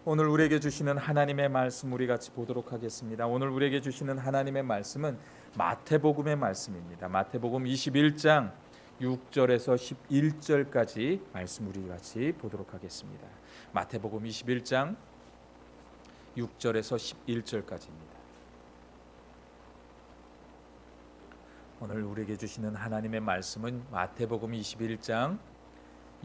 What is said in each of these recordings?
오늘 우리에게 주시는 하나님의 말씀 우리 같이 보도록 하겠습니다. 오늘 우리에게 주시는 하나님의 말씀은 마태복음의 말씀입니다. 마태복음 21장 6절에서 11절까지 말씀 우리 같이 보도록 하겠습니다. 마태복음 21장 6절에서 11절까지입니다. 오늘 우리에게 주시는 하나님의 말씀은 마태복음 21장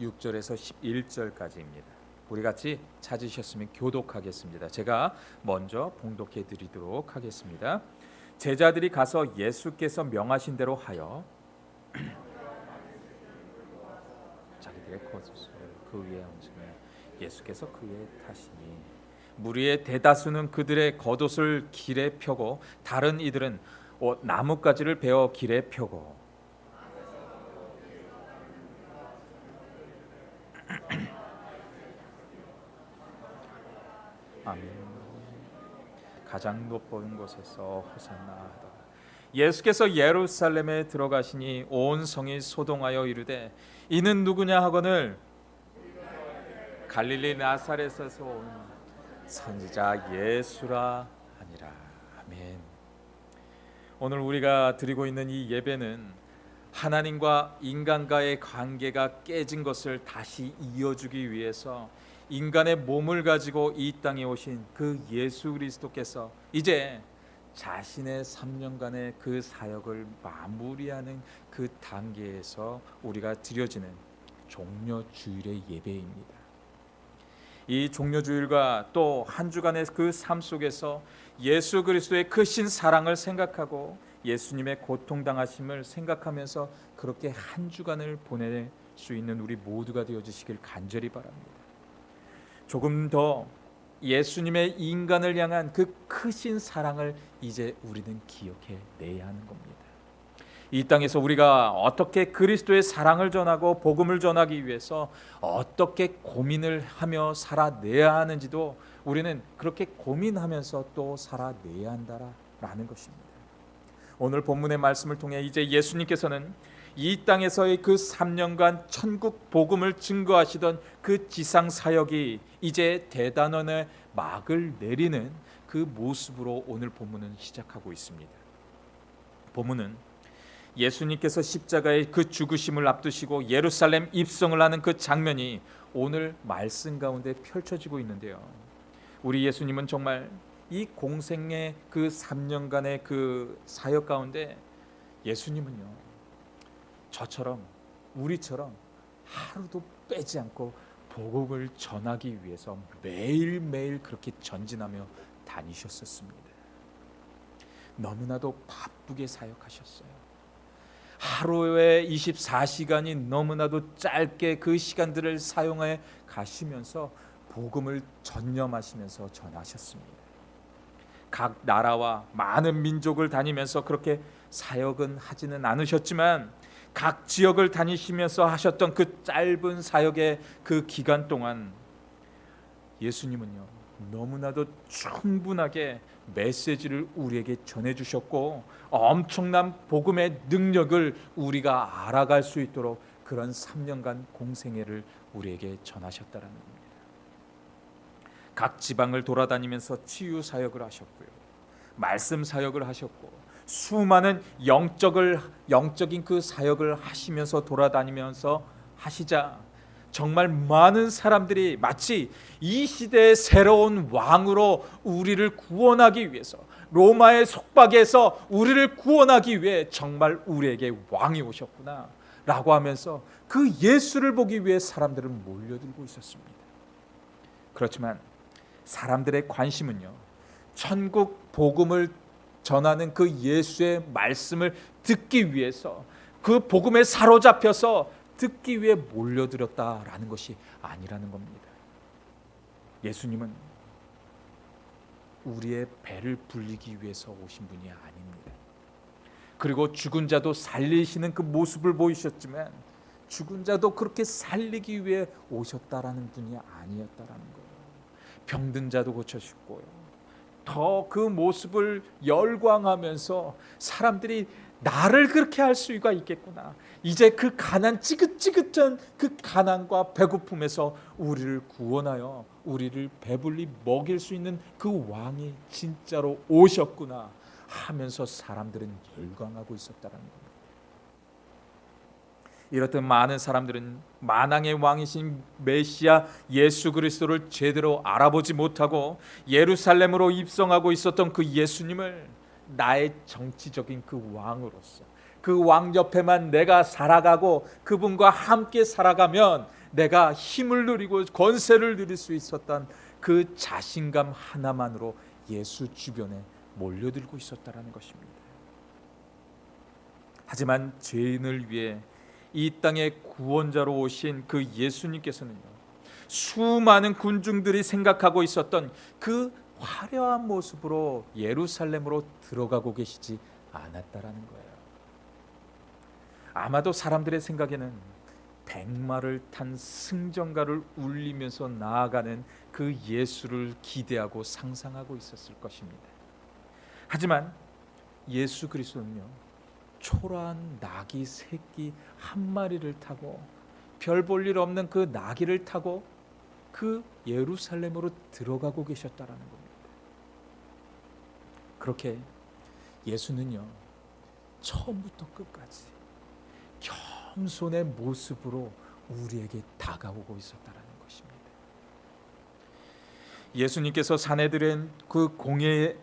6절에서 11절까지입니다. 우리 같이 찾으셨으면 교독하겠습니다. 제가 먼저 봉독해 드리도록 하겠습니다. 제자들이 가서 예수께서 명하신 대로 하여 자기들의 겉옷을 그 위에 얹으며 예수께서 그 위에 타시니 무리의 대다수는 그들의 겉옷을 길에 펴고 다른 이들은 나뭇가지를 베어 길에 펴고 아멘. 가장 높은 곳에서 호산나 하다. 예수께서 예루살렘에 들어가시니 온 성이 소동하여 이르되 이는 누구냐 하거늘 갈릴리 나사렛에서 온 선지자 예수라 하니라. 아멘. 오늘 우리가 드리고 있는 이 예배는 하나님과 인간과의 관계가 깨진 것을 다시 이어주기 위해서 인간의 몸을 가지고 이 땅에 오신 그 예수 그리스도께서 이제 자신의 3년간의 그 사역을 마무리하는 그 단계에서 우리가 드려지는 종려주일의 예배입니다. 이 종려주일과 또 한 주간의 그 삶 속에서 예수 그리스도의 크신 사랑을 생각하고 예수님의 고통당하심을 생각하면서 그렇게 한 주간을 보낼 수 있는 우리 모두가 되어주시길 간절히 바랍니다. 조금 더 예수님의 인간을 향한 그 크신 사랑을 이제 우리는 기억해내야 하는 겁니다. 이 땅에서 우리가 어떻게 그리스도의 사랑을 전하고 복음을 전하기 위해서 어떻게 고민을 하며 살아내야 하는지도 우리는 그렇게 고민하면서 또 살아내야 한다라는 것입니다. 오늘 본문의 말씀을 통해 이제 예수님께서는 이 땅에서의 그 3년간 천국 복음을 증거하시던 그 지상 사역이 이제 대단원의 막을 내리는 그 모습으로 오늘 본문은 시작하고 있습니다. 본문은 예수님께서 십자가의 그 죽으심을 앞두시고 예루살렘 입성을 하는 그 장면이 오늘 말씀 가운데 펼쳐지고 있는데요. 우리 예수님은 정말 이 공생의 그 3년간의 그 사역 가운데 예수님은요, 저처럼 우리처럼 하루도 빼지 않고 복음을 전하기 위해서 매일매일 그렇게 전진하며 다니셨었습니다. 너무나도 바쁘게 사역하셨어요. 하루에 24시간이 너무나도 짧게 그 시간들을 사용해 가시면서 복음을 전념하시면서 전하셨습니다. 각 나라와 많은 민족을 다니면서 그렇게 사역은 하지는 않으셨지만 각 지역을 다니시면서 하셨던 그 짧은 사역의 그 기간 동안 예수님은요, 너무나도 충분하게 메시지를 우리에게 전해주셨고 엄청난 복음의 능력을 우리가 알아갈 수 있도록 그런 3년간 공생애를 우리에게 전하셨다는 겁니다. 각 지방을 돌아다니면서 치유 사역을 하셨고요, 말씀 사역을 하셨고 수많은 영적인 그 사역을 하시면서 돌아다니면서 하시자 정말 많은 사람들이 마치 이 시대의 새로운 왕으로 우리를 구원하기 위해서, 로마의 속박에서 우리를 구원하기 위해 정말 우리에게 왕이 오셨구나 라고 하면서 그 예수를 보기 위해 사람들은 몰려들고 있었습니다. 그렇지만 사람들의 관심은요, 천국 복음을 전하는 그 예수의 말씀을 듣기 위해서, 그 복음에 사로잡혀서 듣기 위해 몰려들었다라는 것이 아니라는 겁니다. 예수님은 우리의 배를 불리기 위해서 오신 분이 아닙니다. 그리고 죽은 자도 살리시는 그 모습을 보이셨지만 죽은 자도 그렇게 살리기 위해 오셨다라는 분이 아니었다라는 거예요. 병든 자도 고쳐주고요, 더 그 모습을 열광하면서 사람들이 나를 그렇게 할 수가 있겠구나. 이제 그 지긋지긋한 그 가난과 배고픔에서 우리를 구원하여 우리를 배불리 먹일 수 있는 그 왕이 진짜로 오셨구나 하면서 사람들은 열광하고 있었다는 겁니다. 이렇듯 많은 사람들은 만왕의 왕이신 메시아 예수 그리스도를 제대로 알아보지 못하고 예루살렘으로 입성하고 있었던 그 예수님을 나의 정치적인 그 왕으로서, 그 왕 옆에만 내가 살아가고 그분과 함께 살아가면 내가 힘을 누리고 권세를 누릴 수 있었던 그 자신감 하나만으로 예수 주변에 몰려들고 있었다는 것입니다. 하지만 죄인을 위해 이 땅에 구원자로 오신 그 예수님께서는요, 수많은 군중들이 생각하고 있었던 그 화려한 모습으로 예루살렘으로 들어가고 계시지 않았다라는 거예요. 아마도 사람들의 생각에는 백마를 탄 승전가를 울리면서 나아가는 그 예수를 기대하고 상상하고 있었을 것입니다. 하지만 예수 그리스도는요, 초라한 나귀 새끼 한 마리를 타고 별 볼 일 없는 그 나귀를 타고 그 예루살렘으로 들어가고 계셨다라는 겁니다. 그렇게 예수는요, 처음부터 끝까지 겸손의 모습으로 우리에게 다가오고 있었다라는 것입니다. 예수님께서 사내들은 그 공의에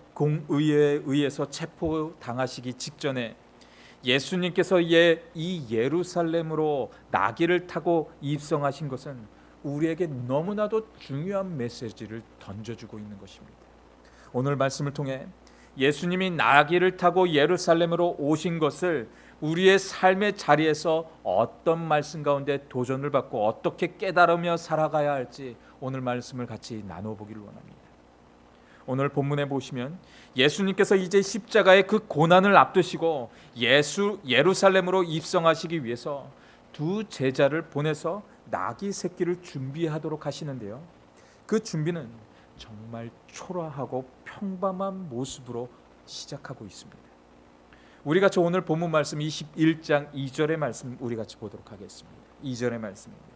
의해서 체포당하시기 직전에 예수님께서 이 예루살렘으로 나귀를 타고 입성하신 것은 우리에게 너무나도 중요한 메시지를 던져주고 있는 것입니다. 오늘 말씀을 통해 예수님이 나귀를 타고 예루살렘으로 오신 것을 우리의 삶의 자리에서 어떤 말씀 가운데 도전을 받고 어떻게 깨달으며 살아가야 할지 오늘 말씀을 같이 나눠보기를 원합니다. 오늘 본문에 보시면 예수님께서 이제 십자가의 그 고난을 앞두시고 예루살렘으로 입성하시기 위해서 두 제자를 보내서 나귀 새끼를 준비하도록 하시는데요, 그 준비는 정말 초라하고 평범한 모습으로 시작하고 있습니다. 우리 같이 오늘 본문 말씀 21장 2절의 말씀 우리 같이 보도록 하겠습니다. 2절의 말씀입니다.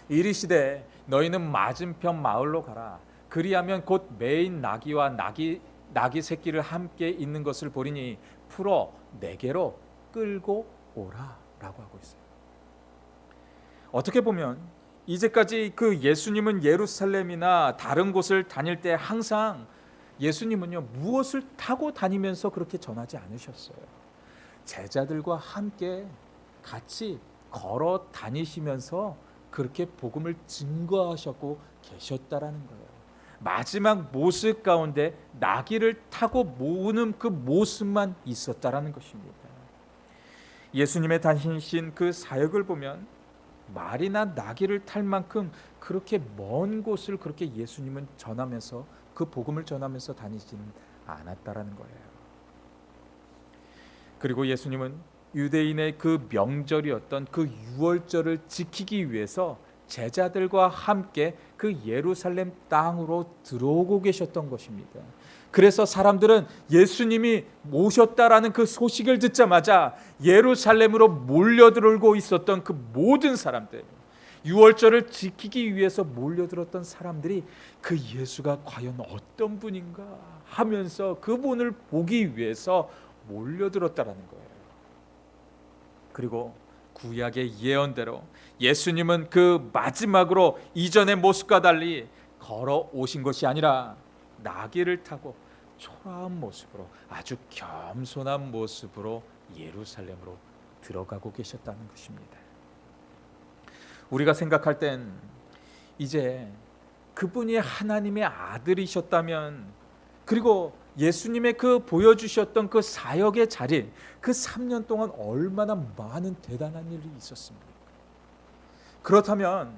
이르시되 너희는 맞은편 마을로 가라. 그리하면 곧 매인 나귀와 나귀 새끼를 함께 있는 것을 보리니 풀어 내게로 끌고 오라 라고 하고 있어요. 어떻게 보면 이제까지 그 예수님은 예루살렘이나 다른 곳을 다닐 때 항상 예수님은요, 무엇을 타고 다니면서 그렇게 전하지 않으셨어요. 제자들과 함께 같이 걸어 다니시면서 그렇게 복음을 증거하셨고 계셨다라는 거예요. 마지막 모습 가운데 나귀를 타고 모으는 그 모습만 있었다라는 것입니다. 예수님의 다니신 그 사역을 보면 말이나 나귀를 탈 만큼 그렇게 먼 곳을 그렇게 예수님은 전하면서 그 복음을 전하면서 다니지는 않았다라는 거예요. 그리고 예수님은 유대인의 그 명절이었던 그 유월절을 지키기 위해서 제자들과 함께 그 예루살렘 땅으로 들어오고 계셨던 것입니다. 그래서 사람들은 예수님이 오셨다라는 그 소식을 듣자마자 예루살렘으로 몰려들고 있었던 그 모든 사람들, 유월절을 지키기 위해서 몰려들었던 사람들이 그 예수가 과연 어떤 분인가 하면서 그분을 보기 위해서 몰려들었다라는 거예요. 그리고 구약의 예언대로 예수님은 그 마지막으로 이전의 모습과 달리 걸어 오신 것이 아니라 나귀를 타고 초라한 모습으로, 아주 겸손한 모습으로 예루살렘으로 들어가고 계셨다는 것입니다. 우리가 생각할 땐 이제 그분이 하나님의 아들이셨다면, 그리고 예수님의 그 보여주셨던 그 사역의 자리, 그 3년 동안 얼마나 많은 대단한 일이 있었습니까? 그렇다면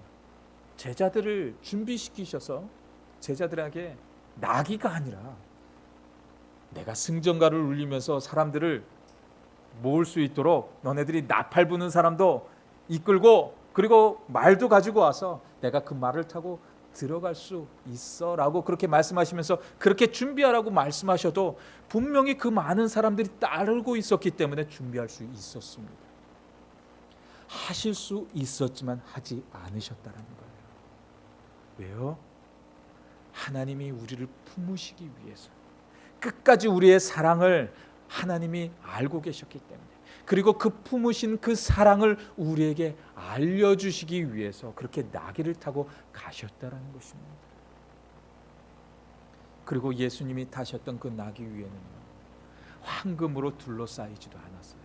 제자들을 준비시키셔서 제자들에게 나귀가 아니라 내가 승전가를 울리면서 사람들을 모을 수 있도록 너네들이 나팔 부는 사람도 이끌고, 그리고 말도 가지고 와서 내가 그 말을 타고 들어갈 수 있어 라고 그렇게 말씀하시면서 그렇게 준비하라고 말씀하셔도 분명히 그 많은 사람들이 따르고 있었기 때문에 준비할 수 있었습니다. 하실 수 있었지만 하지 않으셨다는 거예요. 왜요? 하나님이 우리를 품으시기 위해서, 끝까지 우리의 사랑을 하나님이 알고 계셨기 때문에, 그리고 그 품으신 그 사랑을 우리에게 알려주시기 위해서 그렇게 나귀를 타고 가셨다라는 것입니다. 그리고 예수님이 타셨던 그 나귀 위에는요, 황금으로 둘러싸이지도 않았어요.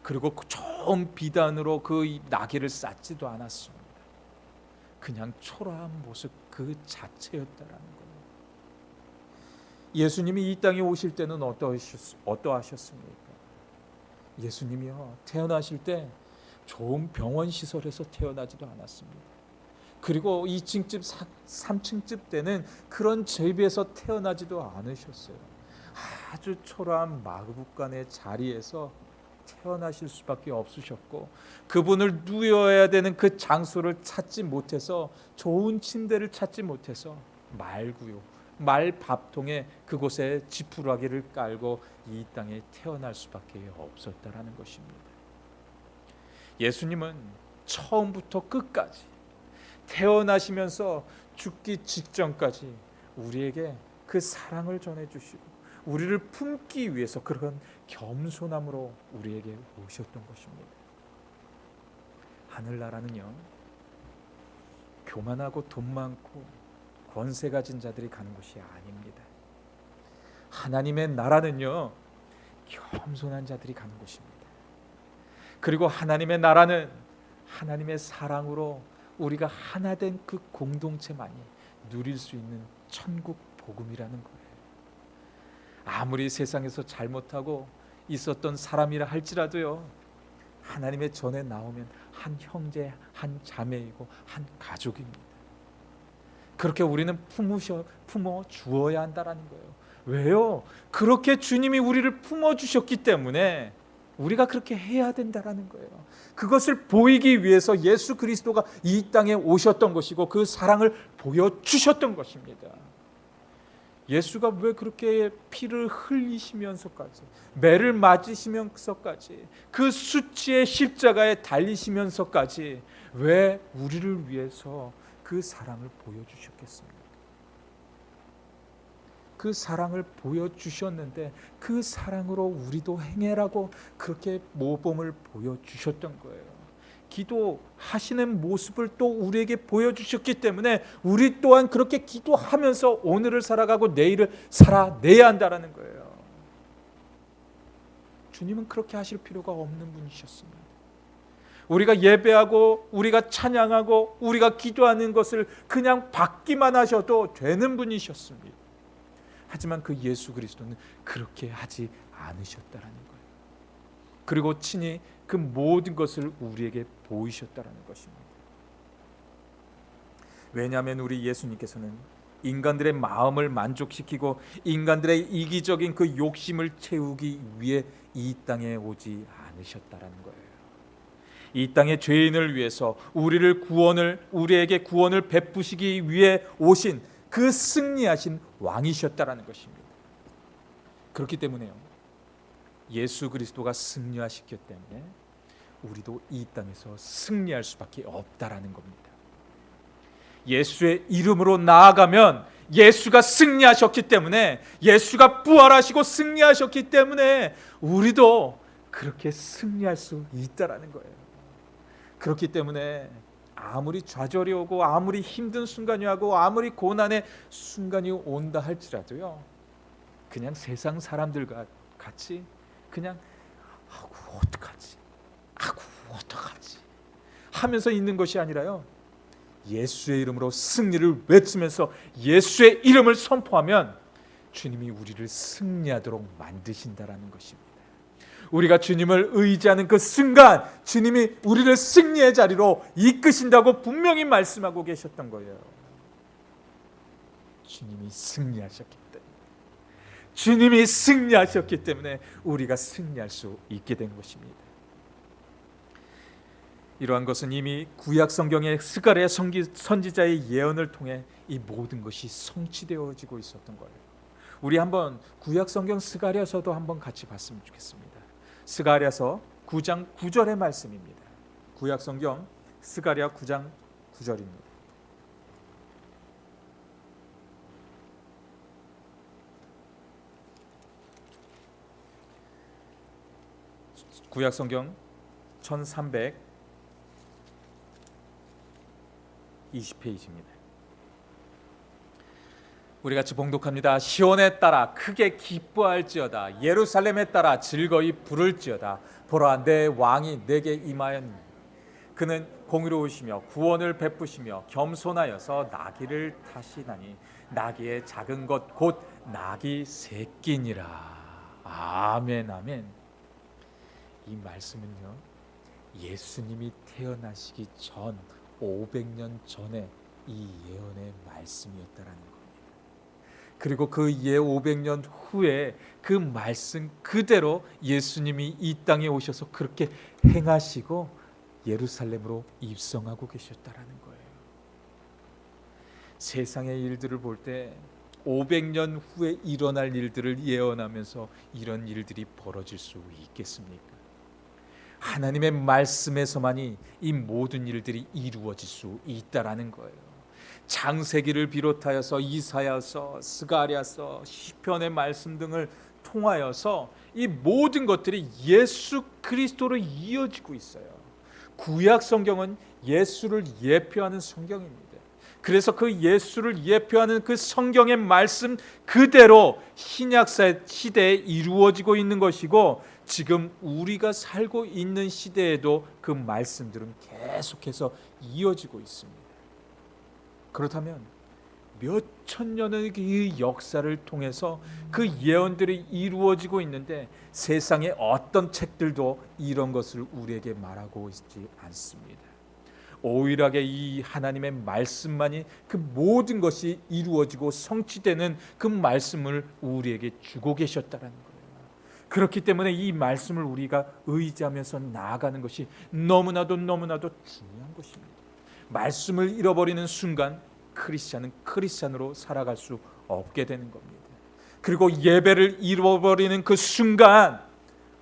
그리고 좋은 비단으로 그 나귀를 쌓지도 않았습니다. 그냥 초라한 모습 그 자체였다라는 거예요. 예수님이 이 땅에 오실 때는 어떠하셨습니까? 예수님이요, 태어나실 때 좋은 병원 시설에서 태어나지도 않았습니다. 그리고 2층집, 3층집 때는 그런 집에서 태어나지도 않으셨어요. 아주 초라한 마구간의 자리에서 태어나실 수밖에 없으셨고, 그분을 누워야 되는 그 장소를 찾지 못해서, 좋은 침대를 찾지 못해서 말구요, 말 밥통에 그곳에 지푸라기를 깔고 이 땅에 태어날 수밖에 없었다라는 것입니다. 예수님은 처음부터 끝까지, 태어나시면서 죽기 직전까지 우리에게 그 사랑을 전해주시고 우리를 품기 위해서 그런 겸손함으로 우리에게 오셨던 것입니다. 하늘나라는요, 교만하고 돈 많고 권세 가진 자들이 가는 곳이 아닙니다. 하나님의 나라는요, 겸손한 자들이 가는 곳입니다. 그리고 하나님의 나라는 하나님의 사랑으로 우리가 하나 된 그 공동체만이 누릴 수 있는 천국 복음이라는 거예요. 아무리 세상에서 잘못하고 있었던 사람이라 할지라도요, 하나님의 전에 나오면 한 형제, 한 자매이고 한 가족입니다. 그렇게 우리는 품어 주어야 한다라는 거예요. 왜요? 그렇게 주님이 우리를 품어 주셨기 때문에 우리가 그렇게 해야 된다라는 거예요. 그것을 보이기 위해서 예수 그리스도가 이 땅에 오셨던 것이고 그 사랑을 보여주셨던 것입니다. 예수가 왜 그렇게 피를 흘리시면서까지, 매를 맞으시면서까지, 그 수치의 십자가에 달리시면서까지 왜 우리를 위해서 그 사랑을 보여주셨겠습니까? 그 사랑을 보여주셨는데 그 사랑으로 우리도 행해라고 그렇게 모범을 보여주셨던 거예요. 기도하시는 모습을 또 우리에게 보여주셨기 때문에 우리 또한 그렇게 기도하면서 오늘을 살아가고 내일을 살아내야 한다는 거예요. 주님은 그렇게 하실 필요가 없는 분이셨습니다. 우리가 예배하고 우리가 찬양하고 우리가 기도하는 것을 그냥 받기만 하셔도 되는 분이셨습니다. 하지만 그 예수 그리스도는 그렇게 하지 않으셨다라는 거예요. 그리고 친히 그 모든 것을 우리에게 보이셨다라는 것입니다. 왜냐하면 우리 예수님께서는 인간들의 마음을 만족시키고 인간들의 이기적인 그 욕심을 채우기 위해 이 땅에 오지 않으셨다라는 거예요. 이 땅의 죄인을 위해서 우리에게 구원을 베푸시기 위해 오신 그 승리하신 왕이셨다라는 것입니다. 그렇기 때문에요, 예수 그리스도가 승리하셨기 때문에 우리도 이 땅에서 승리할 수밖에 없다라는 겁니다. 예수의 이름으로 나아가면 예수가 승리하셨기 때문에, 예수가 부활하시고 승리하셨기 때문에 우리도 그렇게 승리할 수 있다라는 거예요. 그렇기 때문에 아무리 좌절이 오고 아무리 힘든 순간이 오고 아무리 고난의 순간이 온다 할지라도요, 그냥 세상 사람들과 같이 그냥 어떡하지 하면서 있는 것이 아니라요, 예수의 이름으로 승리를 외치면서 예수의 이름을 선포하면 주님이 우리를 승리하도록 만드신다라는 것입니다. 우리가 주님을 의지하는 그 순간 주님이 우리를 승리의 자리로 이끄신다고 분명히 말씀하고 계셨던 거예요. 주님이 승리하셨기 때문에, 주님이 승리하셨기 때문에 우리가 승리할 수 있게 된 것입니다. 이러한 것은 이미 구약 성경의 스가랴 선지자의 예언을 통해 이 모든 것이 성취되어지고 있었던 거예요. 우리 한번 구약 성경 스가랴서도 한번 같이 봤으면 좋겠습니다. 스가랴서 9장 9절의 말씀입니다. 구약 성경 스가랴 9장 9절입니다. 구약 성경 1320페이지입니다. 우리 같이 봉독합니다. 시온에 따라 크게 기뻐할지어다. 예루살렘에 따라 즐거이 부를지어다. 보라, 내 왕이 내게 임하였니. 그는 공의로우시며 구원을 베푸시며 겸손하여서 나귀를 타시나니 나귀의 작은 것 곧 나귀 새끼니라. 아멘, 아멘. 이 말씀은요, 예수님이 태어나시기 전 500년 전에 이 예언의 말씀이었다라는 겁니다. 그리고 그 500년 후에 그 말씀 그대로 예수님이 이 땅에 오셔서 그렇게 행하시고 예루살렘으로 입성하고 계셨다라는 거예요. 세상의 일들을 볼 때 500년 후에 일어날 일들을 예언하면서 이런 일들이 벌어질 수 있겠습니까? 하나님의 말씀에서만이 이 모든 일들이 이루어질 수 있다라는 거예요. 창세기를 비롯하여서 이사야서, 스가랴서, 시편의 말씀 등을 통하여서 이 모든 것들이 예수 그리스도로 이어지고 있어요. 구약 성경은 예수를 예표하는 성경입니다. 그래서 그 예수를 예표하는 그 성경의 말씀 그대로 신약 시대에 이루어지고 있는 것이고, 지금 우리가 살고 있는 시대에도 그 말씀들은 계속해서 이어지고 있습니다. 그렇다면 몇 천 년의 그 역사를 통해서 그 예언들이 이루어지고 있는데 세상의 어떤 책들도 이런 것을 우리에게 말하고 있지 않습니다. 오일하게 이 하나님의 말씀만이 그 모든 것이 이루어지고 성취되는 그 말씀을 우리에게 주고 계셨다는 거예요. 그렇기 때문에 이 말씀을 우리가 의지하면서 나아가는 것이 너무나도 중요한 것입니다. 말씀을 잃어버리는 순간 크리스찬은 크리스찬으로 살아갈 수 없게 되는 겁니다. 그리고 예배를 잃어버리는 그 순간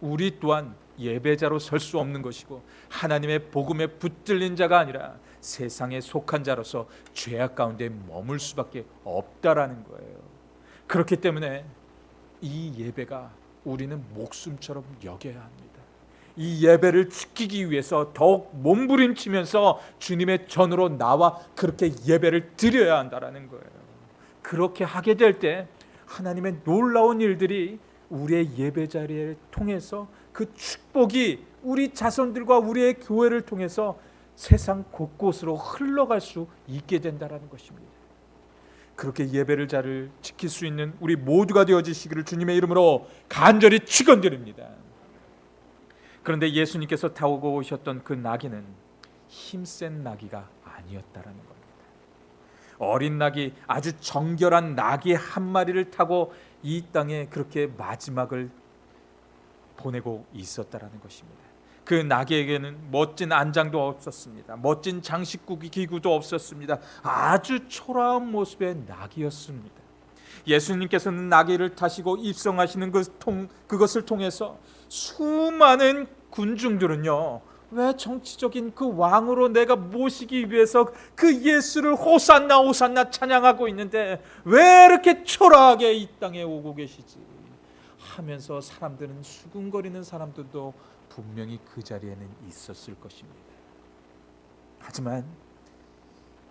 우리 또한 예배자로 설 수 없는 것이고, 하나님의 복음에 붙들린 자가 아니라 세상에 속한 자로서 죄악 가운데 머물 수밖에 없다라는 거예요. 그렇기 때문에 이 예배가 우리는 목숨처럼 여겨야 합니다. 이 예배를 지키기 위해서 더욱 몸부림치면서 주님의 전으로 나와 그렇게 예배를 드려야 한다라는 거예요. 그렇게 하게 될 때 하나님의 놀라운 일들이 우리의 예배 자리를 통해서 그 축복이 우리 자손들과 우리의 교회를 통해서 세상 곳곳으로 흘러갈 수 있게 된다라는 것입니다. 그렇게 예배를 잘 지킬 수 있는 우리 모두가 되어지시기를 주님의 이름으로 간절히 축원드립니다. 그런데 예수님께서 타고 오셨던 그 나귀는 힘센 나귀가 아니었다라는 겁니다. 어린 나귀, 아주 정결한 나귀 한 마리를 타고 이 땅에 그렇게 마지막을 보내고 있었다라는 것입니다. 그 나귀에게는 멋진 안장도 없었습니다. 멋진 장식기구도 없었습니다. 아주 초라한 모습의 나귀였습니다. 예수님께서는 나귀를 타시고 입성하시는 그것을 통해서 수많은 군중들은요, 왜 정치적인 그 왕으로 내가 모시기 위해서 그 예수를 호산나 호산나 찬양하고 있는데 왜 이렇게 초라하게 이 땅에 오고 계시지 하면서 사람들은 수군거리는 사람들도 분명히 그 자리에는 있었을 것입니다. 하지만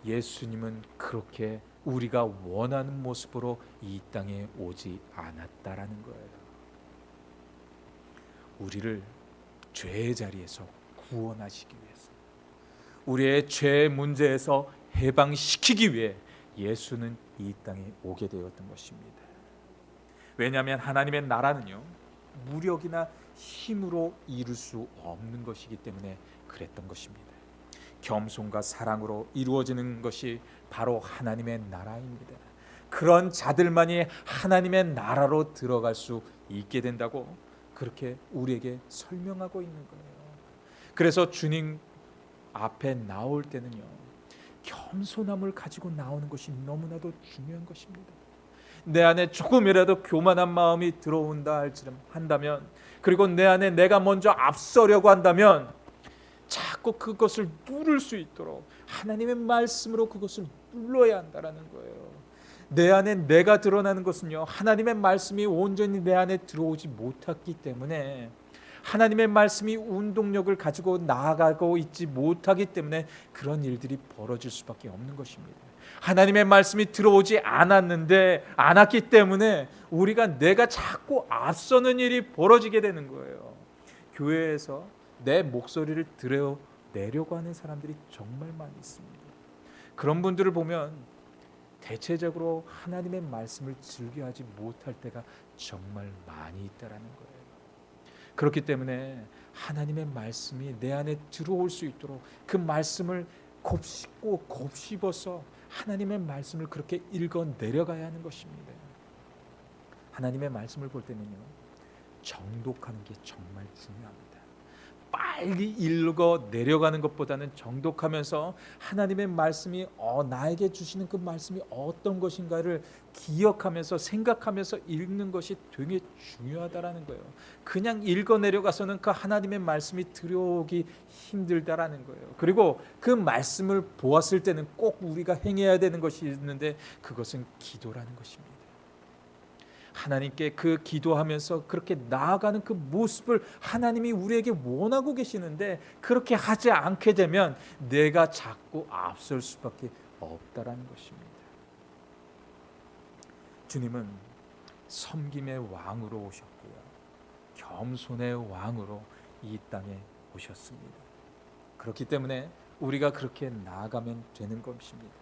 예수님은 그렇게 우리가 원하는 모습으로 이 땅에 오지 않았다라는 거예요. 우리를 죄의 자리에서 구원하시기 위해서, 우리의 죄의 문제에서 해방시키기 위해 예수는 이 땅에 오게 되었던 것입니다. 왜냐하면 하나님의 나라는요, 무력이나 힘으로 이룰 수 없는 것이기 때문에 그랬던 것입니다. 겸손과 사랑으로 이루어지는 것이 바로 하나님의 나라입니다. 그런 자들만이 하나님의 나라로 들어갈 수 있게 된다고 그렇게 우리에게 설명하고 있는 거예요. 그래서 주님 앞에 나올 때는요, 겸손함을 가지고 나오는 것이 너무나도 중요한 것입니다. 내 안에 조금이라도 교만한 마음이 들어온다 한다면, 그리고 내 안에 내가 먼저 앞서려고 한다면 자꾸 그것을 누를 수 있도록 하나님의 말씀으로 그것을 눌러야 한다라는 거예요. 내 안에 내가 드러나는 것은요, 하나님의 말씀이 온전히 내 안에 들어오지 못했기 때문에, 하나님의 말씀이 운동력을 가지고 나아가고 있지 못하기 때문에 그런 일들이 벌어질 수밖에 없는 것입니다. 하나님의 말씀이 들어오지 않았기 때문에 우리가 내가 자꾸 앞서는 일이 벌어지게 되는 거예요. 교회에서 내 목소리를 들어내려고 하는 사람들이 정말 많이 있습니다. 그런 분들을 보면 대체적으로 하나님의 말씀을 즐겨하지 못할 때가 정말 많이 있다라는 거예요. 그렇기 때문에 하나님의 말씀이 내 안에 들어올 수 있도록 그 말씀을 곱씹고 곱씹어서 하나님의 말씀을 그렇게 읽어 내려가야 하는 것입니다. 하나님의 말씀을 볼 때는요, 정독하는 게 정말 중요합니다. 빨리 읽어 내려가는 것보다는 정독하면서 하나님의 말씀이 나에게 주시는 그 말씀이 어떤 것인가를 기억하면서 생각하면서 읽는 것이 되게 중요하다라는 거예요. 그냥 읽어 내려가서는 그 하나님의 말씀이 들어오기 힘들다라는 거예요. 그리고 그 말씀을 보았을 때는 꼭 우리가 행해야 되는 것이 있는데, 그것은 기도라는 것입니다. 하나님께 그 기도하면서 그렇게 나아가는 그 모습을 하나님이 우리에게 원하고 계시는데, 그렇게 하지 않게 되면 내가 자꾸 앞설 수밖에 없다라는 것입니다. 주님은 섬김의 왕으로 오셨고요, 겸손의 왕으로 이 땅에 오셨습니다. 그렇기 때문에 우리가 그렇게 나아가면 되는 것입니다.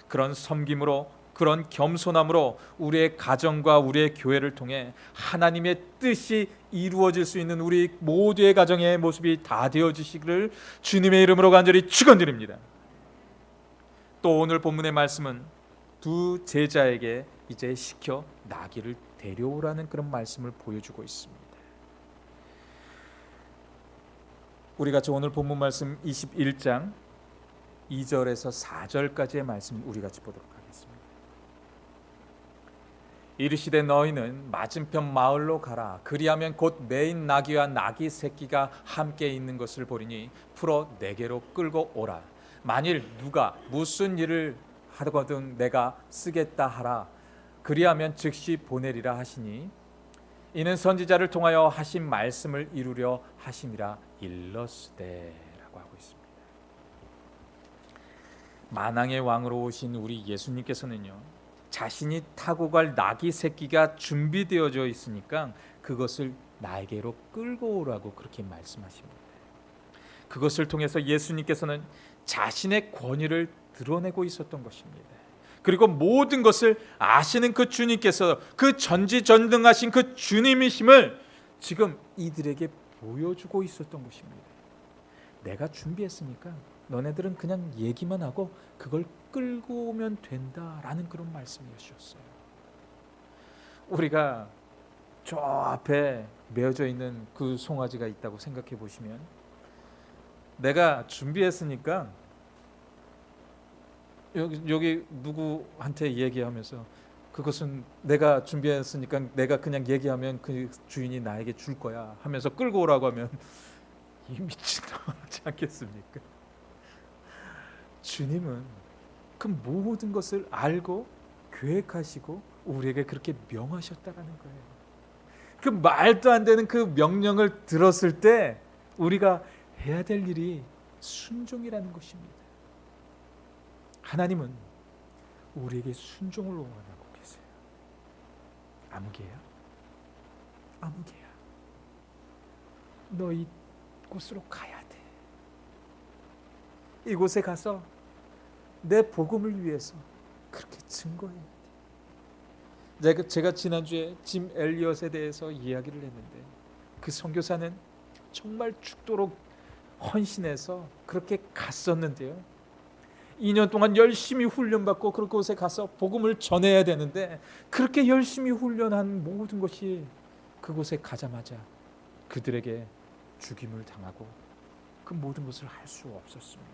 그런 섬김으로, 그런 겸손함으로 우리의 가정과 우리의 교회를 통해 하나님의 뜻이 이루어질 수 있는 우리 모두의 가정의 모습이 다 되어지시기를 주님의 이름으로 간절히 축원드립니다. 또 오늘 본문의 말씀은 두 제자에게 이제 시켜 나귀를 데려오라는 그런 말씀을 보여주고 있습니다. 우리 같이 오늘 본문 말씀 21장 2절에서 4절까지의 말씀 우리 같이 보도록 하겠습니다. 이르시되 너희는 맞은편 마을로 가라. 그리하면 곧 매인 나귀와 나귀 새끼가 함께 있는 것을 보리니 풀어 내게로 끌고 오라. 만일 누가 무슨 일을 하거든 내가 쓰겠다 하라. 그리하면 즉시 보내리라 하시니, 이는 선지자를 통하여 하신 말씀을 이루려 하심이라 일렀으되라고 하고 있습니다. 만왕의 왕으로 오신 우리 예수님께서는요, 자신이 타고 갈 나귀 새끼가 준비되어져 있으니까 그것을 나에게로 끌고 오라고 그렇게 말씀하십니다. 그것을 통해서 예수님께서는 자신의 권위를 드러내고 있었던 것입니다. 그리고 모든 것을 아시는 그 주님께서, 그 전지전능하신 그 주님이심을 지금 이들에게 보여주고 있었던 것입니다. 내가 준비했으니까 너네들은 그냥 얘기만 하고 그걸 끌고 오면 된다라는 그런 말씀이셨어요. 우리가 저 앞에 메어져 있는 그 송아지가 있다고 생각해 보시면, 내가 준비했으니까 여기 누구한테 얘기하면서 그것은 내가 준비했으니까 내가 그냥 얘기하면 그 주인이 나에게 줄 거야 하면서 끌고 오라고 하면 이 미친놈하지 않겠습니까? 주님은 그 모든 것을 알고 계획하시고 우리에게 그렇게 명하셨다라는 거예요. 그 말도 안 되는 그 명령을 들었을 때 우리가 해야 될 일이 순종이라는 것입니다. 하나님은 우리에게 순종을 원하고 계세요. 아무개야? 아무개야. 너 이곳으로 가야 돼. 이곳에 가서 내 복음을 위해서 그렇게 증거해야 돼. 제가 지난주에 짐 엘리엇에 대해서 이야기를 했는데, 그 선교사는 정말 죽도록 헌신해서 그렇게 갔었는데요, 2년 동안 열심히 훈련받고 그곳에 가서 복음을 전해야 되는데, 그렇게 열심히 훈련한 모든 것이 그곳에 가자마자 그들에게 죽임을 당하고 그 모든 것을 할 수 없었습니다.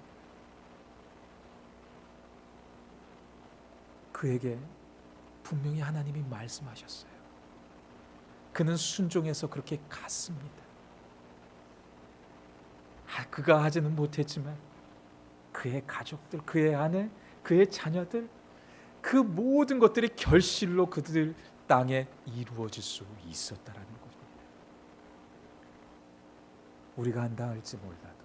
그에게 분명히 하나님이 말씀하셨어요. 그는 순종해서 그렇게 갔습니다. 그가 하지는 못했지만 그의 가족들, 그의 아내, 그의 자녀들, 그 모든 것들이 결실로 그들 땅에 이루어질 수 있었다라는 겁니다. 우리가 한다 할지 몰라도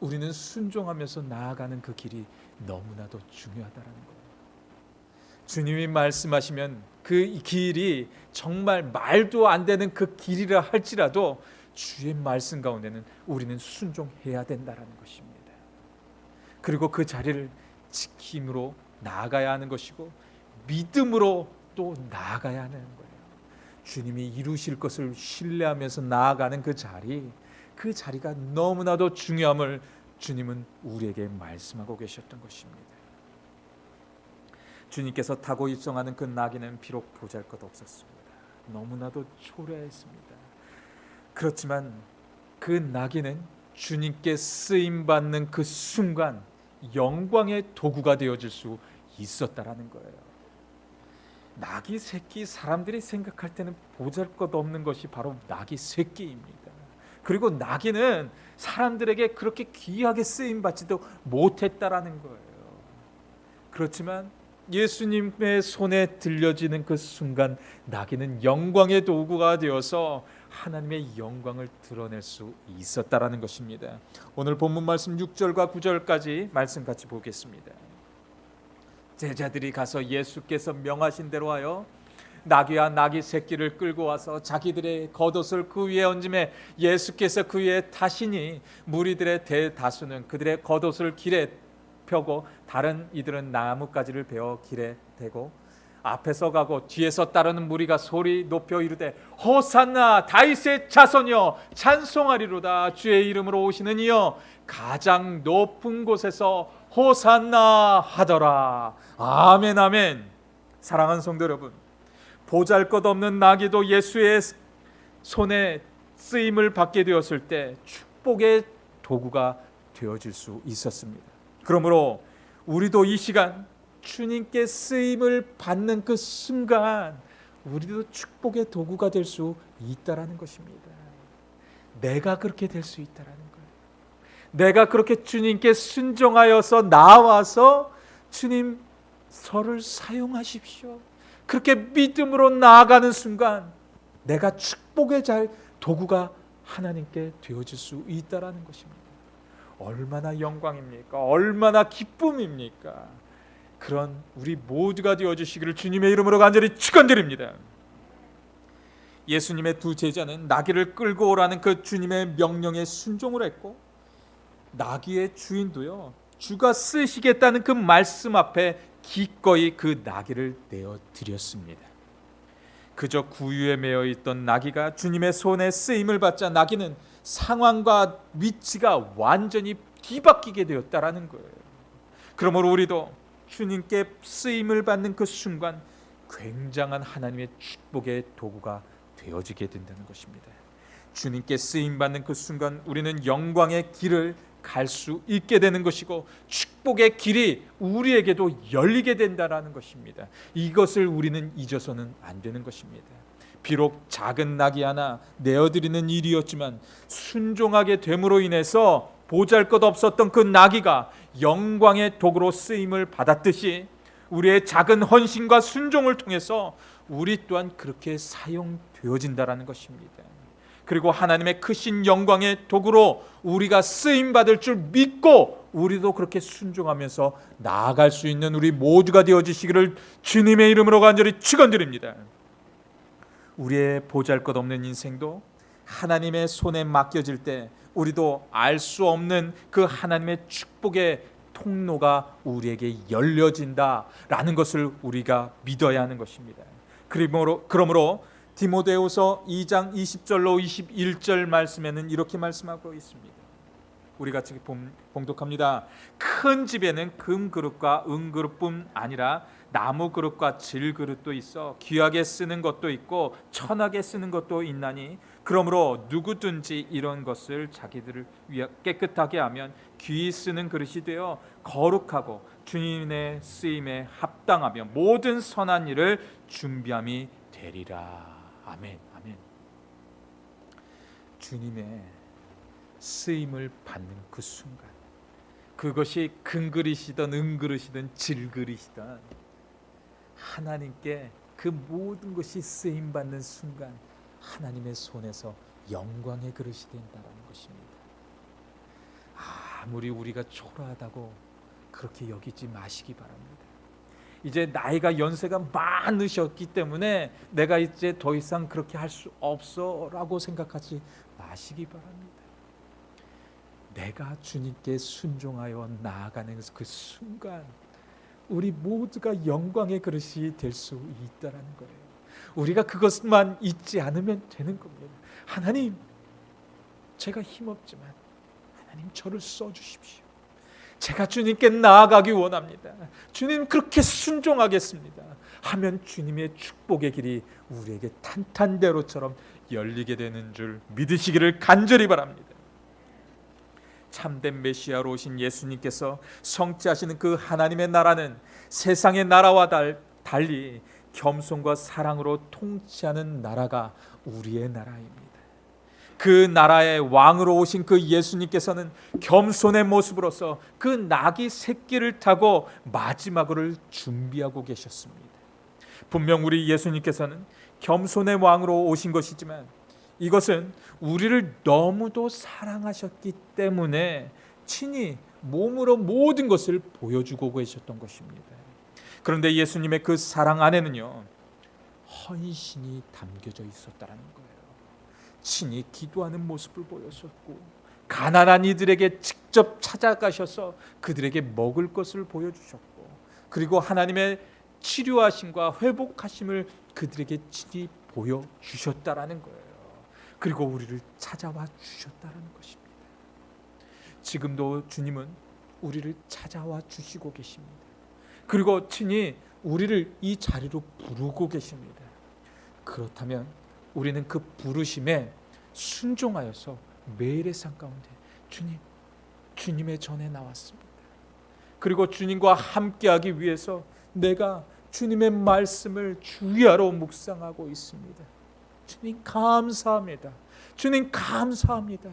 우리는 순종하면서 나아가는 그 길이 너무나도 중요하다라는 거예요. 주님이 말씀하시면 그 길이 정말 말도 안 되는 그 길이라 할지라도 주의 말씀 가운데는 우리는 순종해야 된다라는 것입니다. 그리고 그 자리를 지킴으로 나아가야 하는 것이고 믿음으로 또 나아가야 하는 거예요. 주님이 이루실 것을 신뢰하면서 나아가는 그 자리가 너무나도 중요함을 주님은 우리에게 말씀하고 계셨던 것입니다. 주님께서 타고 입성하는 그 나귀는 비록 보잘것없었습니다. 너무나도 초라했습니다. 그렇지만 그 나귀는 주님께 쓰임받는 그 순간 영광의 도구가 되어질 수 있었다라는 거예요. 나귀 새끼, 사람들이 생각할 때는 보잘것없는 것이 바로 나귀 새끼입니다. 그리고 나귀는 사람들에게 그렇게 귀하게 쓰임받지도 못했다라는 거예요. 그렇지만 예수님의 손에 들려지는 그 순간 나귀는 영광의 도구가 되어서 하나님의 영광을 드러낼 수 있었다라는 것입니다. 오늘 본문 말씀 6절과 9절까지 말씀 같이 보겠습니다. 제자들이 가서 예수께서 명하신 대로 하여 나귀와 나귀 새끼를 끌고 와서 자기들의 겉옷을 그 위에 얹음에 예수께서 그 위에 타시니 무리들의 대다수는 그들의 겉옷을 길에 펴고 다른 이들은 나뭇가지를 베어 길에 대고 앞에서 가고 뒤에서 따르는 무리가 소리 높여 이르되 호산나 다윗의 자손이여 찬송하리로다. 주의 이름으로 오시는 이여 가장 높은 곳에서 호산나 하더라. 아멘 아멘. 사랑하는 성도 여러분, 보잘것없는 나귀도 예수의 손에 쓰임을 받게 되었을 때 축복의 도구가 되어질 수 있었습니다. 그러므로 우리도 이 시간 주님께 쓰임을 받는 그 순간 우리도 축복의 도구가 될 수 있다라는 것입니다. 내가 그렇게 될 수 있다라는 거예요. 내가 그렇게 주님께 순종하여서 나와서 주님 저를 사용하십시오. 그렇게 믿음으로 나아가는 순간 내가 축복의 도구가 하나님께 되어질 수 있다라는 것입니다. 얼마나 영광입니까? 얼마나 기쁨입니까? 그런 우리 모두가 되어주시기를 주님의 이름으로 간절히 축원드립니다. 예수님의 두 제자는 나귀를 끌고 오라는 그 주님의 명령에 순종을 했고 나귀의 주인도요 주가 쓰시겠다는 그 말씀 앞에 기꺼이 그 나귀를 내어드렸습니다. 그저 구유에 매여 있던 나귀가 주님의 손에 쓰임을 받자 나귀는 상황과 위치가 완전히 뒤바뀌게 되었다라는 거예요. 그러므로 우리도 주님께 쓰임을 받는 그 순간 굉장한 하나님의 축복의 도구가 되어지게 된다는 것입니다. 주님께 쓰임 받는 그 순간 우리는 영광의 길을 갈 수 있게 되는 것이고 축복의 길이 우리에게도 열리게 된다라는 것입니다. 이것을 우리는 잊어서는 안 되는 것입니다. 비록 작은 나귀 하나 내어드리는 일이었지만 순종하게 됨으로 인해서 보잘것없었던 그 나귀가 영광의 도구로 쓰임을 받았듯이 우리의 작은 헌신과 순종을 통해서 우리 또한 그렇게 사용되어진다라는 것입니다. 그리고 하나님의 크신 영광의 도구로 우리가 쓰임받을 줄 믿고 우리도 그렇게 순종하면서 나아갈 수 있는 우리 모두가 되어주시기를 주님의 이름으로 간절히 축원드립니다. 우리의 보잘것없는 인생도 하나님의 손에 맡겨질 때 우리도 알 수 없는 그 하나님의 축복의 통로가 우리에게 열려진다라는 것을 우리가 믿어야 하는 것입니다. 그러므로 디모데후서 2장 20절로 21절 말씀에는 이렇게 말씀하고 있습니다. 우리 같이 봉독합니다. 큰 집에는 금그릇과 은그릇뿐 아니라 나무 그릇과 질그릇도 있어 귀하게 쓰는 것도 있고 천하게 쓰는 것도 있나니 그러므로 누구든지 이런 것을 자기들을 위해 깨끗하게 하면 귀히 쓰는 그릇이 되어 거룩하고 주님의 쓰임에 합당하며 모든 선한 일을 준비함이 되리라. 아멘. 아멘. 주님의 쓰임을 받는 그 순간, 그것이 큰 그릇이든 은그릇이든 질그릇이든 하나님께 그 모든 것이 쓰임 받는 순간 하나님의 손에서 영광의 그릇이 된다는 것입니다. 아무리 우리가 초라하다고 그렇게 여기지 마시기 바랍니다. 이제 나이가 연세가 많으셨기 때문에 내가 이제 더 이상 그렇게 할 수 없어라고 생각하지 마시기 바랍니다. 내가 주님께 순종하여 나아가는 그 순간 우리 모두가 영광의 그릇이 될 수 있다는 거예요. 우리가 그것만 잊지 않으면 되는 겁니다. 하나님, 제가 힘없지만 하나님 저를 써주십시오. 제가 주님께 나아가기 원합니다. 주님 그렇게 순종하겠습니다 하면 주님의 축복의 길이 우리에게 탄탄대로처럼 열리게 되는 줄 믿으시기를 간절히 바랍니다. 참된 메시아로 오신 예수님께서 성취하시는 그 하나님의 나라는 세상의 나라와 달리 겸손과 사랑으로 통치하는 나라가 우리의 나라입니다. 그 나라의 왕으로 오신 그 예수님께서는 겸손의 모습으로서 그 나귀 새끼를 타고 마지막을 준비하고 계셨습니다. 분명 우리 예수님께서는 겸손의 왕으로 오신 것이지만 이것은 우리를 너무도 사랑하셨기 때문에 친히 몸으로 모든 것을 보여주고 계셨던 것입니다. 그런데 예수님의 그 사랑 안에는요, 헌신이 담겨져 있었다는 거예요. 친히 기도하는 모습을 보였었고, 가난한 이들에게 직접 찾아가셔서 그들에게 먹을 것을 보여주셨고, 그리고 하나님의 치료하심과 회복하심을 그들에게 친히 보여주셨다라는 거예요. 그리고 우리를 찾아와 주셨다는 것입니다. 지금도 주님은 우리를 찾아와 주시고 계십니다. 그리고 친히 우리를 이 자리로 부르고 계십니다. 그렇다면 우리는 그 부르심에 순종하여서 매일의 삶 가운데 주님의 전에 나왔습니다. 그리고 주님과 함께하기 위해서 내가 주님의 말씀을 주야로 묵상하고 있습니다. 주님 감사합니다. 주님 감사합니다.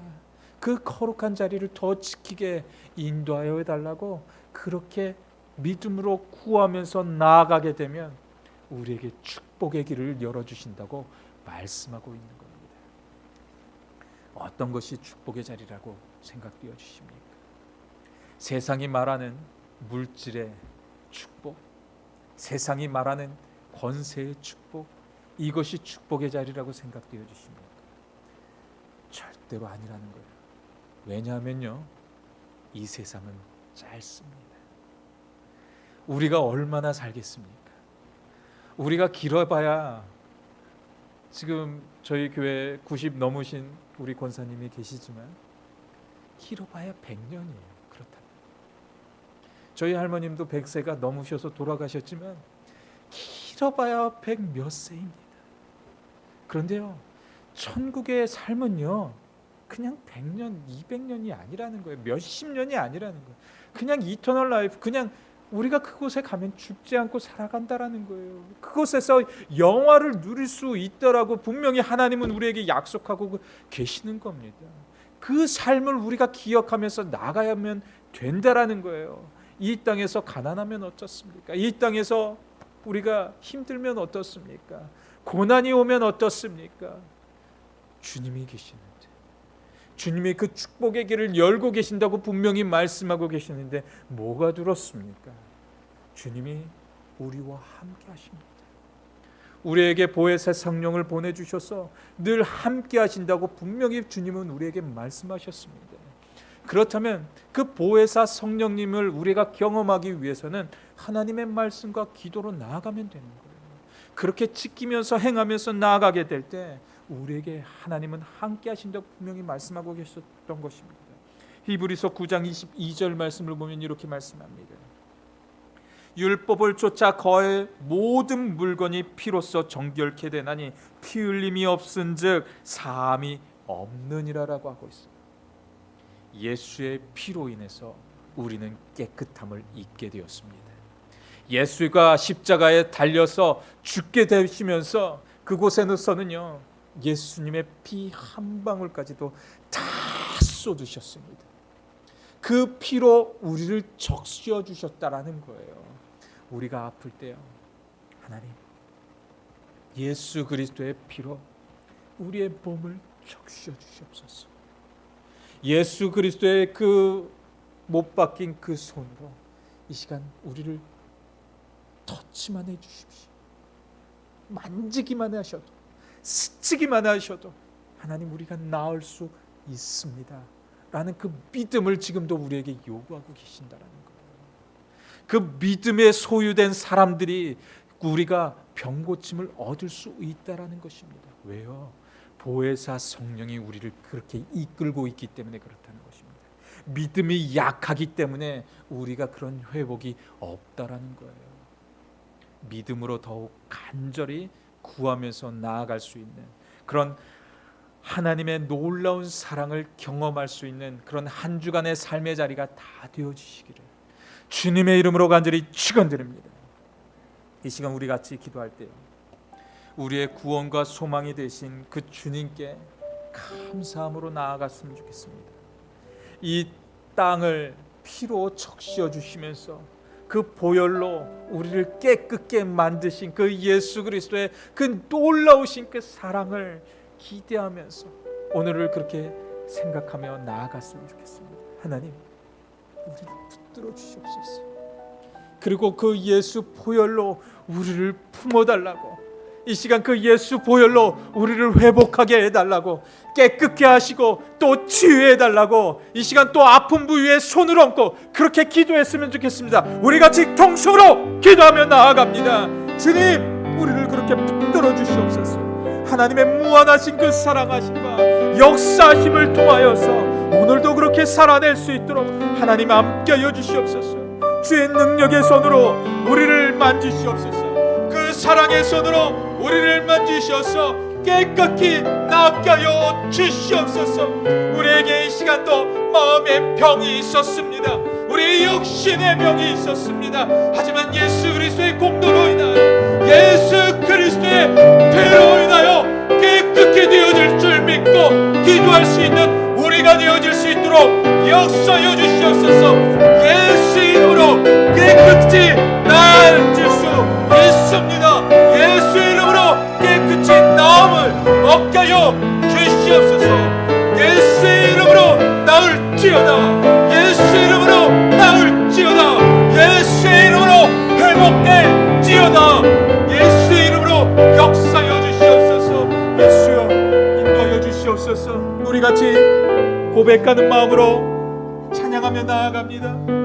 그 거룩한 자리를 더 지키게 인도하여 달라고 그렇게 믿음으로 구하면서 나아가게 되면 우리에게 축복의 길을 열어주신다고 말씀하고 있는 겁니다. 어떤 것이 축복의 자리라고 생각되어 주십니까? 세상이 말하는 물질의 축복, 세상이 말하는 권세의 축복, 이것이 축복의 자리라고 생각되어 주십니까? 절대로 아니라는 거예요. 왜냐하면요, 이 세상은 짧습니다. 우리가 얼마나 살겠습니까? 우리가 길어봐야, 지금 저희 교회 90 넘으신 우리 권사님이 계시지만 길어봐야 100년이에요. 그렇다면 저희 할머님도 100세가 넘으셔서 돌아가셨지만 길어봐야 100 몇 세입니다. 그런데요, 천국의 삶은요, 그냥 100년, 200년이 아니라는 거예요. 몇십 년이 아니라는 거예요. 그냥 이터널 라이프, 그냥 우리가 그곳에 가면 죽지 않고 살아간다라는 거예요. 그곳에서 영화를 누릴 수 있더라고 분명히 하나님은 우리에게 약속하고 계시는 겁니다. 그 삶을 우리가 기억하면서 나가야만 된다라는 거예요. 이 땅에서 가난하면 어떻습니까? 이 땅에서 우리가 힘들면 어떻습니까? 고난이 오면 어떻습니까? 주님이 계시는데, 주님이 그 축복의 길을 열고 계신다고 분명히 말씀하고 계시는데 뭐가 두렵습니까? 주님이 우리와 함께 하십니다. 우리에게 보혜사 성령을 보내주셔서 늘 함께 하신다고 분명히 주님은 우리에게 말씀하셨습니다. 그렇다면 그 보혜사 성령님을 우리가 경험하기 위해서는 하나님의 말씀과 기도로 나아가면 되는 거예요. 그렇게 지키면서 행하면서 나아가게 될 때 우리에게 하나님은 함께 하신다고 분명히 말씀하고 계셨던 것입니다. 히브리서 9장 22절 말씀을 보면 이렇게 말씀합니다. 율법을 쫓아 거의 모든 물건이 피로써 정결케 되나니 피 흘림이 없은즉 사함이 없느니라라고 하고 있어요. 예수의 피로 인해서 우리는 깨끗함을 입게 되었습니다. 예수가 십자가에 달려서 죽게 되시면서 그곳에서는요 예수님의 피 한 방울까지도 다 쏟으셨습니다. 그 피로 우리를 적시어 주셨다라는 거예요. 우리가 아플 때요, 하나님 예수 그리스도의 피로 우리의 몸을 적시어 주시옵소서. 예수 그리스도의 그 못 박힌 그 손으로 이 시간 우리를 터치만 해 주십시오. 만지기만 하셔도, 스치기만 하셔도 하나님 우리가 나을 수 있습니다 라는 그 믿음을 지금도 우리에게 요구하고 계신다라는 거예요. 그 믿음에 소유된 사람들이 우리가 병고침을 얻을 수 있다라는 것입니다. 왜요? 보혜사 성령이 우리를 그렇게 이끌고 있기 때문에 그렇다는 것입니다. 믿음이 약하기 때문에 우리가 그런 회복이 없다라는 거예요. 믿음으로 더욱 간절히 구하면서 나아갈 수 있는 그런 하나님의 놀라운 사랑을 경험할 수 있는 그런 한 주간의 삶의 자리가 다 되어지시기를 주님의 이름으로 간절히 축원드립니다. 이 시간 우리 같이 기도할 때요, 우리의 구원과 소망이 되신 그 주님께 감사함으로 나아갔으면 좋겠습니다. 이 땅을 피로 적시어 주시면서 그 보혈로 우리를 깨끗게 만드신 그 예수 그리스도의 그 놀라우신 그 사랑을 기대하면서 오늘을 그렇게 생각하며 나아갔으면 좋겠습니다. 하나님 우리를 붙들어 주시옵소서. 그리고 그 예수 보혈로 우리를 품어달라고, 이 시간 그 예수 보혈로 우리를 회복하게 해달라고, 깨끗게 하시고 또 치유해달라고 이 시간 또 아픈 부위에 손을 얹고 그렇게 기도했으면 좋겠습니다. 우리 같이 통성으로 기도하며 나아갑니다. 주님 우리를 그렇게 붙들어 주시옵소서. 하나님의 무한하신 그 사랑하심과 역사심을 통하여서 오늘도 그렇게 살아낼 수 있도록 하나님 함께하여 주시옵소서. 주의 능력의 손으로 우리를 만지시옵소서. 그 사랑의 손으로 우리를 만지셔서 깨끗이 낫게 하여 주시옵소서. 우리에게 이 시간도 마음의 병이 있었습니다. 우리의 육신의 병이 있었습니다. 하지만 예수 그리스도의 공로로 인하여, 예수 그리스도의 피로 인하여 깨끗게 되어질 줄 믿고 기도할 수 있는 우리가 되어질 수 있도록 역사하여 주시옵소서. 예수 이름으로 깨끗이 나아질 수 있습니다. 예수 이름으로 깨끗이 나음을 얻게 하여 주시옵소서. 예수 이름으로 나을지어다. 예수 이름으로 나을지어다. 예수 이름으로 회복될지어다. 예수 이름으로 역사하여 주시옵소서. 예수여 인도하여 주시옵소서. 우리 같이 고백하는 마음으로 찬양하며 나아갑니다.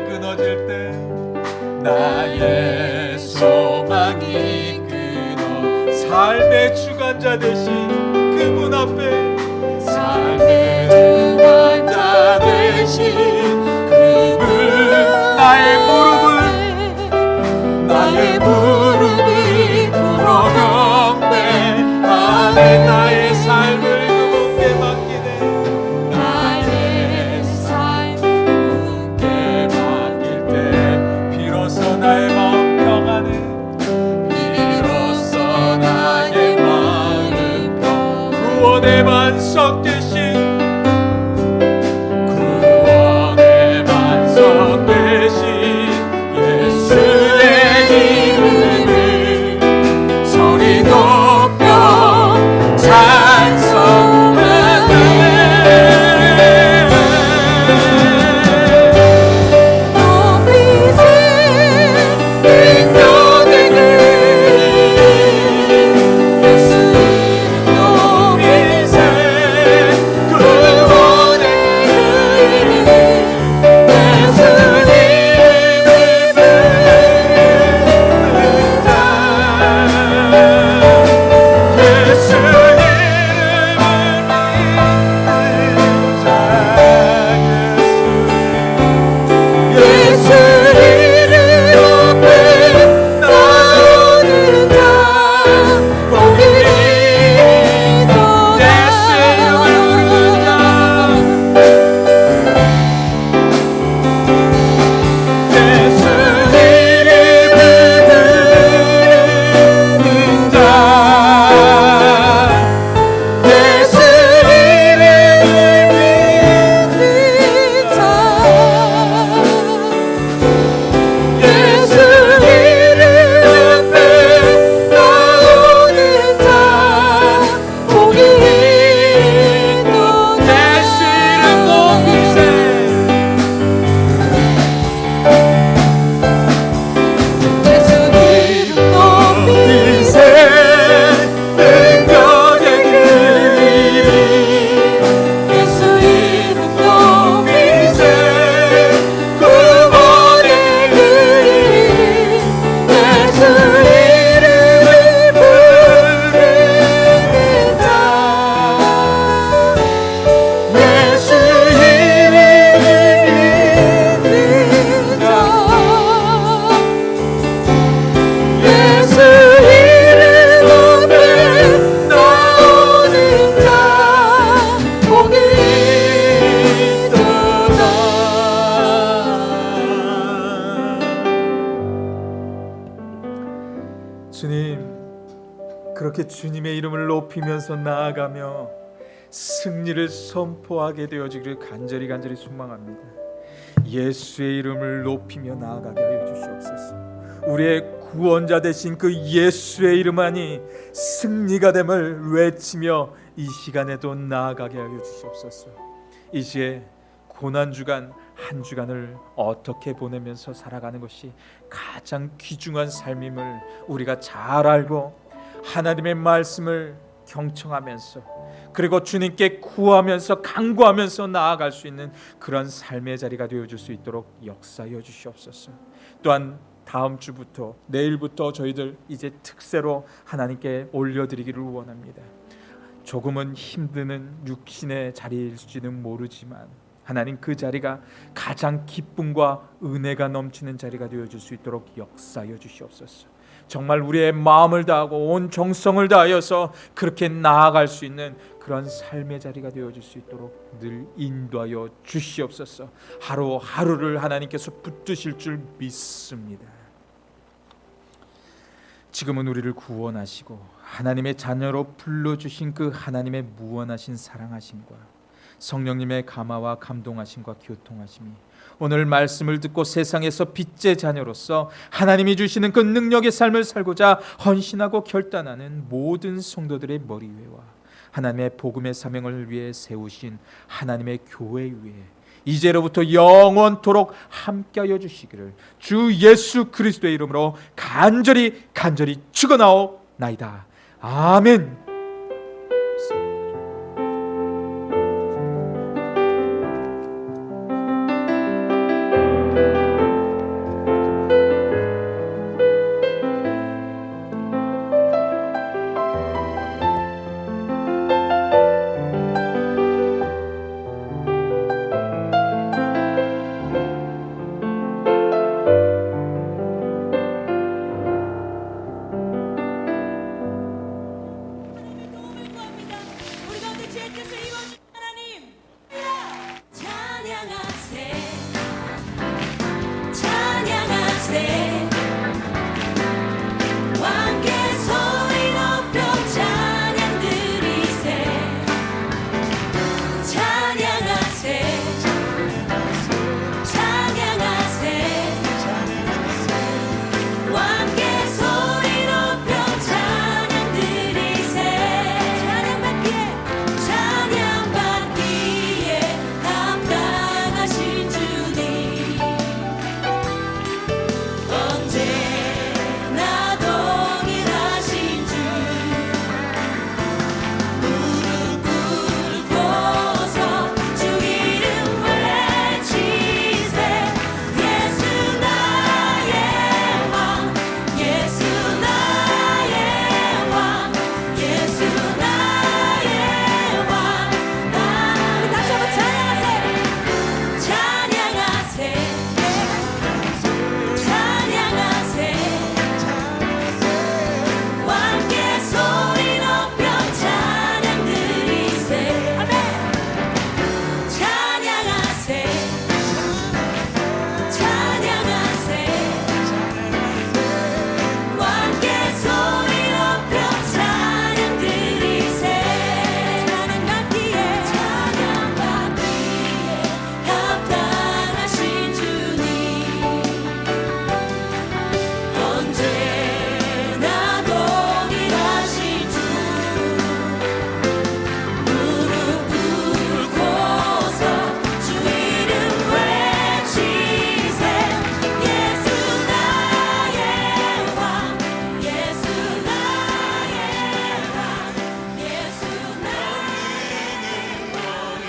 끊어질 때 나의 소망이 끊어 삶의 주관자 되신 그분 앞에 삶의 주관자 되신 그분 나의 무릎을 꿇어 경배 나의 삶을 그분께 맡기네 나의 삶을 그분께 맡길 때 비로소 나의 마음 평안해 비로소 나의 마음 평 구원의 반석 되신 구원의 반석 되신 예수의 이름을 소리 높여 찬송하네 높이세 능력의 그 예수 높이세 구원의 그렇게 주님의 이름을 높이면서 나아가며 승리를 선포하게 되어지기를 간절히 소망합니다. 예수의 이름을 높이며 나아가게 하여 주시옵소서. 우리의 구원자 되신 그 예수의 이름만이 승리가 됨을 외치며 이 시간에도 나아가게 하여 주시옵소서. 이 시에 고난주간 한 주간을 어떻게 보내면서 살아가는 것이 가장 귀중한 삶임을 우리가 잘 알고 하나님의 말씀을 경청하면서 그리고 주님께 구하면서 간구하면서 나아갈 수 있는 그런 삶의 자리가 되어줄 수 있도록 역사하여 주시옵소서. 또한 다음 주부터 내일부터 저희들 이제 특세로 하나님께 올려드리기를 원합니다. 조금은 힘드는 육신의 자리일지는 모르지만 하나님 그 자리가 가장 기쁨과 은혜가 넘치는 자리가 되어줄 수 있도록 역사하여 주시옵소서. 정말 우리의 마음을 다하고 온 정성을 다하여서 그렇게 나아갈 수 있는 그런 삶의 자리가 되어줄 수 있도록 늘 인도하여 주시옵소서. 하루하루를 하나님께서 붙드실 줄 믿습니다. 지금은 우리를 구원하시고 하나님의 자녀로 불러주신 그 하나님의 무한하신 사랑하심과 성령님의 감화와 감동하심과 교통하심이 오늘 말씀을 듣고 세상에서 빛의 자녀로서 하나님이 주시는 그 능력의 삶을 살고자 헌신하고 결단하는 모든 성도들의 머리 위와 하나님의 복음의 사명을 위해 세우신 하나님의 교회 위에 이제로부터 영원토록 함께하여 주시기를 주 예수 그리스도의 이름으로 간절히 축원하옵나이다. 아멘.